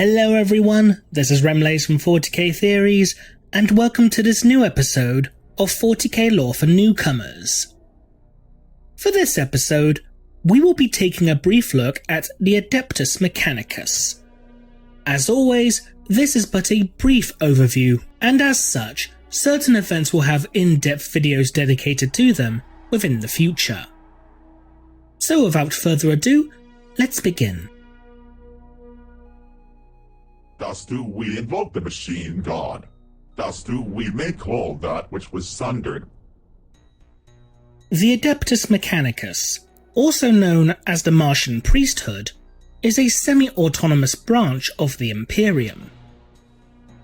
Hello everyone, this is Remlays from 40k Theories, and welcome to this new episode of 40k Lore for Newcomers. For this episode, we will be taking a brief look at the Adeptus Mechanicus. As always, this is but a brief overview, and as such, certain events will have in-depth videos dedicated to them within the future. So without further ado, let's begin. Thus do we invoke the machine god. Thus do we make whole that which was sundered. The Adeptus Mechanicus, also known as the Martian priesthood, is a semi-autonomous branch of the Imperium.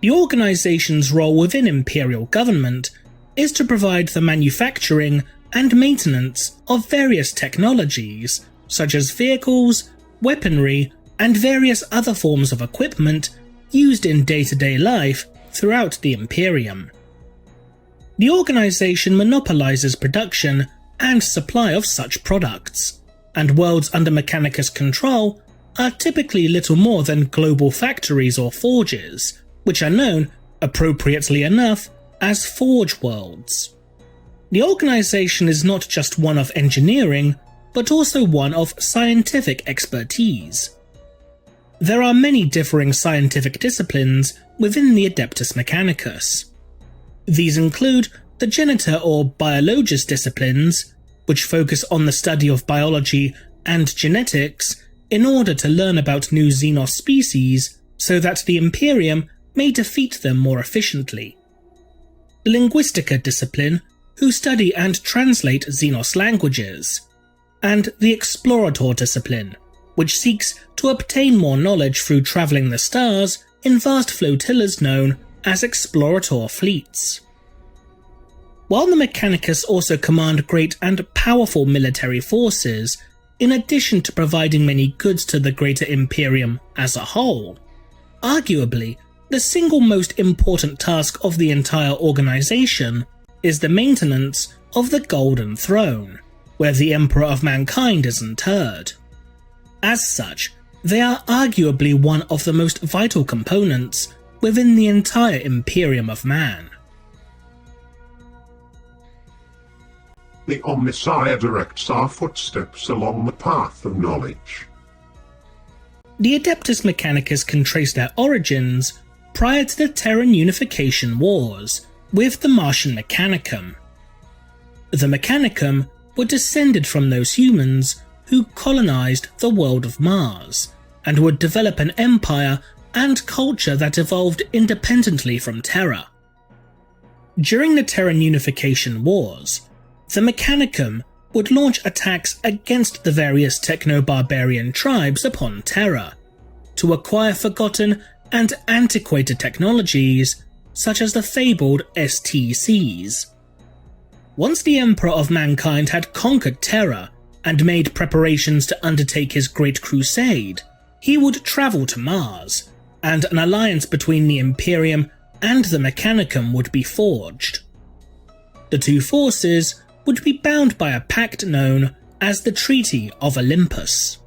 The organization's role within Imperial government is to provide the manufacturing and maintenance of various technologies, such as vehicles, weaponry, and various other forms of equipment used in day-to-day life throughout the Imperium. The organization monopolizes production and supply of such products, and worlds under Mechanicus control are typically little more than global factories or forges, which are known, appropriately enough, as Forge Worlds. The organization is not just one of engineering, but also one of scientific expertise. There are many differing scientific disciplines within the Adeptus Mechanicus. These include the Genitor or Biologist disciplines, which focus on the study of biology and genetics in order to learn about new Xenos species so that the Imperium may defeat them more efficiently. The Linguistica discipline, who study and translate Xenos languages, and the Explorator discipline, which seeks to obtain more knowledge through travelling the stars in vast flotillas known as Explorator fleets. While the Mechanicus also command great and powerful military forces, in addition to providing many goods to the greater Imperium as a whole, arguably the single most important task of the entire organization is the maintenance of the Golden Throne, where the Emperor of Mankind is interred. As such, they are arguably one of the most vital components within the entire Imperium of Man. The Omnissiah directs our footsteps along the path of knowledge. The Adeptus Mechanicus can trace their origins prior to the Terran Unification Wars with the Martian Mechanicum. The Mechanicum were descended from those humans who colonized the world of Mars, and would develop an empire and culture that evolved independently from Terra. During the Terran Unification Wars, the Mechanicum would launch attacks against the various techno-barbarian tribes upon Terra, to acquire forgotten and antiquated technologies such as the fabled STCs. Once the Emperor of Mankind had conquered Terra and made preparations to undertake his Great Crusade, he would travel to Mars, and an alliance between the Imperium and the Mechanicum would be forged. The two forces would be bound by a pact known as the Treaty of Olympus.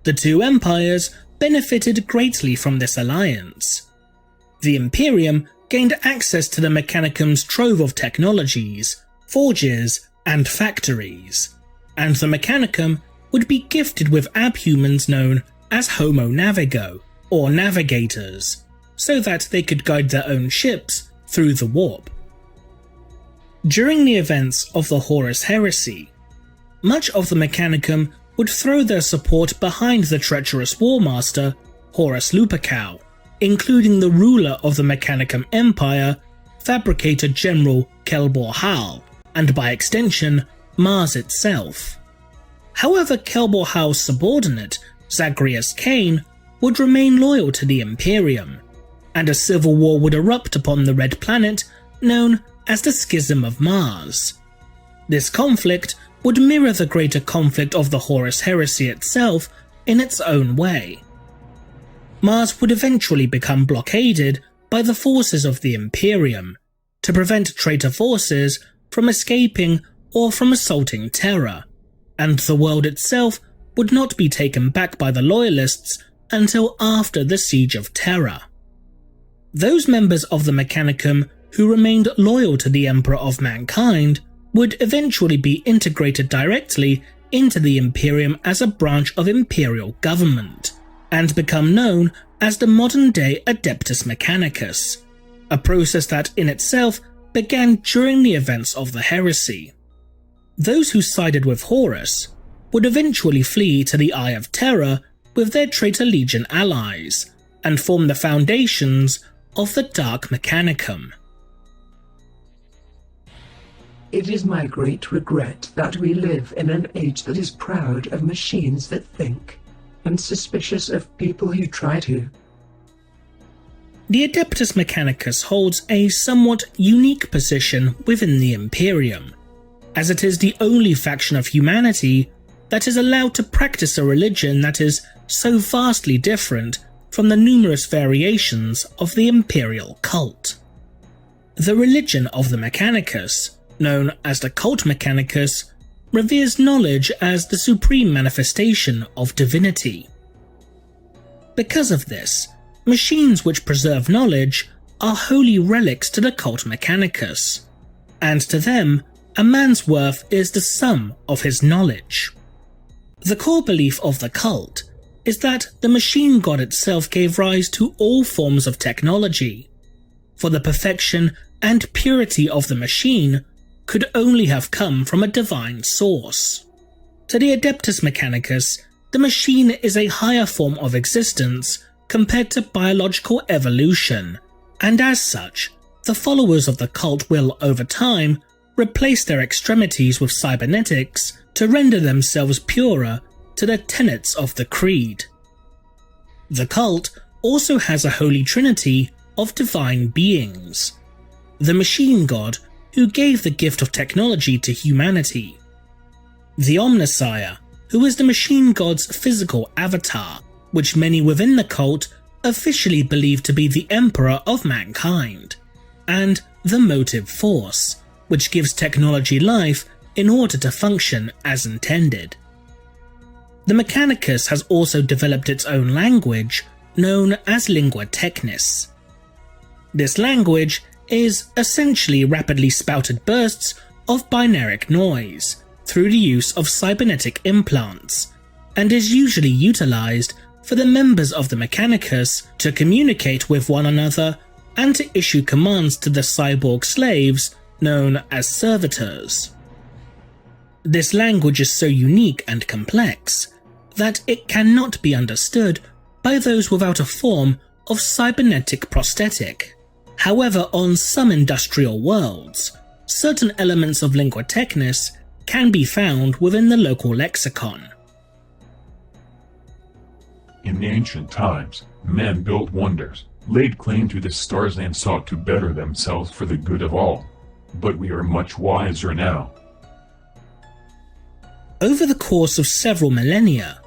The two empires benefited greatly from this alliance. The Imperium gained access to the Mechanicum's trove of technologies, forges, and factories, and the Mechanicum would be gifted with abhumans known as Homo Navigo, or Navigators, so that they could guide their own ships through the warp. During the events of the Horus Heresy, much of the Mechanicum would throw their support behind the treacherous Warmaster, Horus Lupercal, including the ruler of the Mechanicum Empire, Fabricator General Kelbor Hal, and by extension, Mars itself. However, Kelbor Hal's subordinate, Zagreus Kane, would remain loyal to the Imperium, and a civil war would erupt upon the Red Planet known as the Schism of Mars. This conflict would mirror the greater conflict of the Horus Heresy itself in its own way. Mars would eventually become blockaded by the forces of the Imperium to prevent traitor forces from escaping or from assaulting Terra, and the world itself would not be taken back by the Loyalists until after the Siege of Terra. Those members of the Mechanicum who remained loyal to the Emperor of Mankind would eventually be integrated directly into the Imperium as a branch of imperial government, and become known as the modern-day Adeptus Mechanicus, a process that in itself began during the events of the heresy. Those who sided with Horus would eventually flee to the Eye of Terror with their traitor Legion allies, and form the foundations of the Dark Mechanicum. It is my great regret that we live in an age that is proud of machines that think, and suspicious of people who try to. The Adeptus Mechanicus holds a somewhat unique position within the Imperium, as it is the only faction of humanity that is allowed to practice a religion that is so vastly different from the numerous variations of the imperial cult. The religion of the Mechanicus, known as the Cult Mechanicus, reveres knowledge as the supreme manifestation of divinity. Because of this, machines which preserve knowledge are holy relics to the Cult Mechanicus, and to them, a man's worth is the sum of his knowledge. The core belief of the cult is that the machine god itself gave rise to all forms of technology, for the perfection and purity of the machine could only have come from a divine source. To the Adeptus Mechanicus, the machine is a higher form of existence compared to biological evolution, and as such, the followers of the cult will, over time, replace their extremities with cybernetics to render themselves purer to the tenets of the creed. The cult also has a holy trinity of divine beings: the machine god who gave the gift of technology to humanity, the Omnissiah, who is the machine god's physical avatar, which many within the cult officially believe to be the Emperor of Mankind, and the Motive Force, which gives technology life in order to function as intended. The Mechanicus has also developed its own language, known as Lingua Technis. This language is essentially rapidly spouted bursts of binaric noise through the use of cybernetic implants, and is usually utilized for the members of the Mechanicus to communicate with one another and to issue commands to the cyborg slaves known as servitors. This language is so unique and complex that it cannot be understood by those without a form of cybernetic prosthetic. However, on some industrial worlds, certain elements of Lingua Technis can be found within the local lexicon. In the ancient times, men built wonders, laid claim to the stars and sought to better themselves for the good of all. But we are much wiser now. Over the course of several millennia,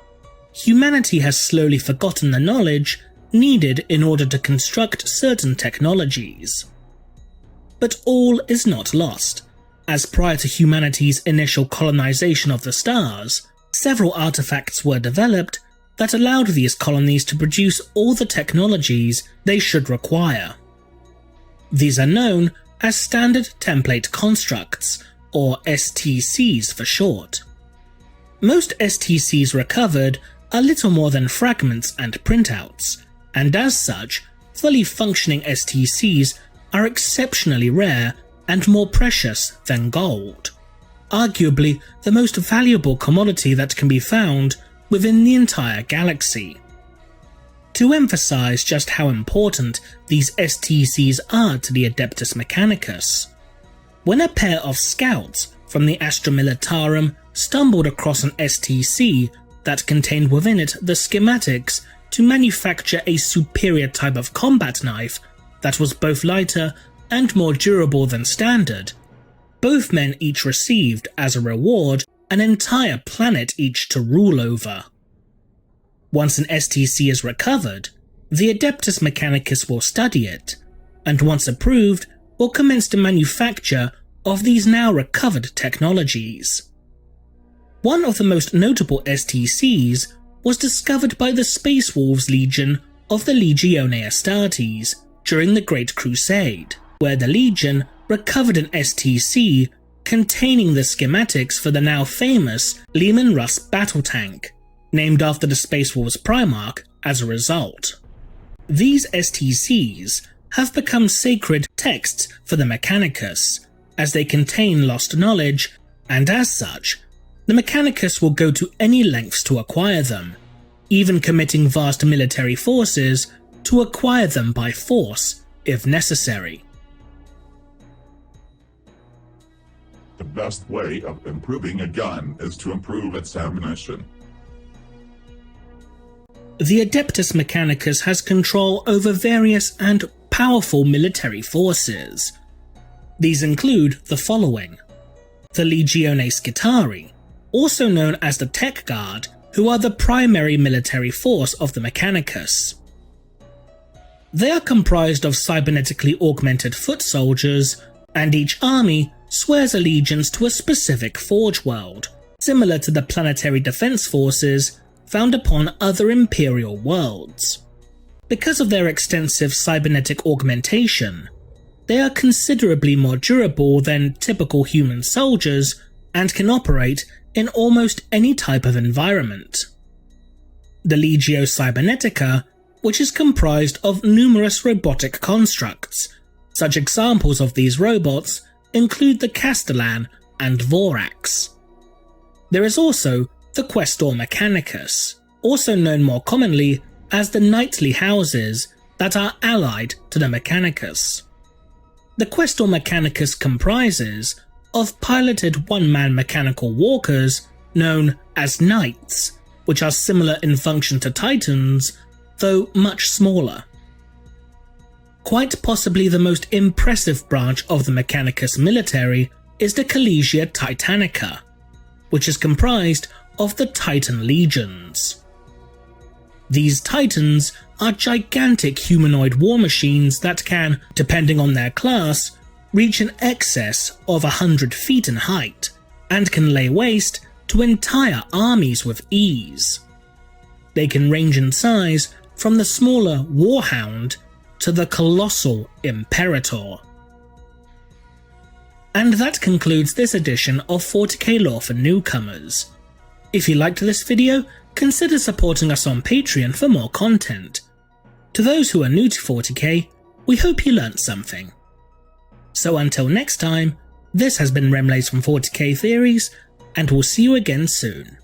humanity has slowly forgotten the knowledge needed in order to construct certain technologies. But all is not lost, as prior to humanity's initial colonization of the stars, several artifacts were developed that allowed these colonies to produce all the technologies they should require. These are known as Standard Template Constructs, or STCs for short. Most STCs recovered are little more than fragments and printouts, and as such, fully functioning STCs are exceptionally rare and more precious than gold, arguably the most valuable commodity that can be found within the entire galaxy. To emphasize just how important these STCs are to the Adeptus Mechanicus, when a pair of scouts from the Astra Militarum stumbled across an STC that contained within it the schematics to manufacture a superior type of combat knife that was both lighter and more durable than standard, both men each received, as a reward, an entire planet each to rule over. Once an STC is recovered, the Adeptus Mechanicus will study it, and once approved, will commence the manufacture of these now recovered technologies. One of the most notable STCs was discovered by the Space Wolves Legion of the Legione Astartes during the Great Crusade, where the Legion recovered an STC containing the schematics for the now famous Leman Russ battle tank, named after the Space Wolves Primarch as a result. These STCs have become sacred texts for the Mechanicus, as they contain lost knowledge, and as such, the Mechanicus will go to any lengths to acquire them, even committing vast military forces to acquire them by force if necessary. The best way of improving a gun is to improve its ammunition. The Adeptus Mechanicus has control over various and powerful military forces. These include the following: the Legione Scitari, also known as the Tech Guard, who are the primary military force of the Mechanicus. They are comprised of cybernetically augmented foot soldiers, and each army swears allegiance to a specific forge world, similar to the planetary defense forces found upon other Imperial worlds. Because of their extensive cybernetic augmentation, they are considerably more durable than typical human soldiers and can operate in almost any type of environment. The Legio Cybernetica, which is comprised of numerous robotic constructs. Such examples of these robots include the Castellan and Vorax. There is also the Questor Mechanicus, also known more commonly as the knightly houses that are allied to the Mechanicus. The Questor Mechanicus comprises of piloted one-man mechanical walkers known as knights, which are similar in function to titans, though much smaller. Quite possibly the most impressive branch of the Mechanicus military is the Collegia Titanica, which is comprised of the Titan Legions. These Titans are gigantic humanoid war machines that can, depending on their class, reach an excess of 100 feet in height, and can lay waste to entire armies with ease. They can range in size from the smaller Warhound to the colossal Imperator. And that concludes this edition of 40k Lore for Newcomers. If you liked this video, consider supporting us on Patreon for more content. To those who are new to 40k, we hope you learnt something. So until next time, this has been Remlays from 40k Theories, and we'll see you again soon.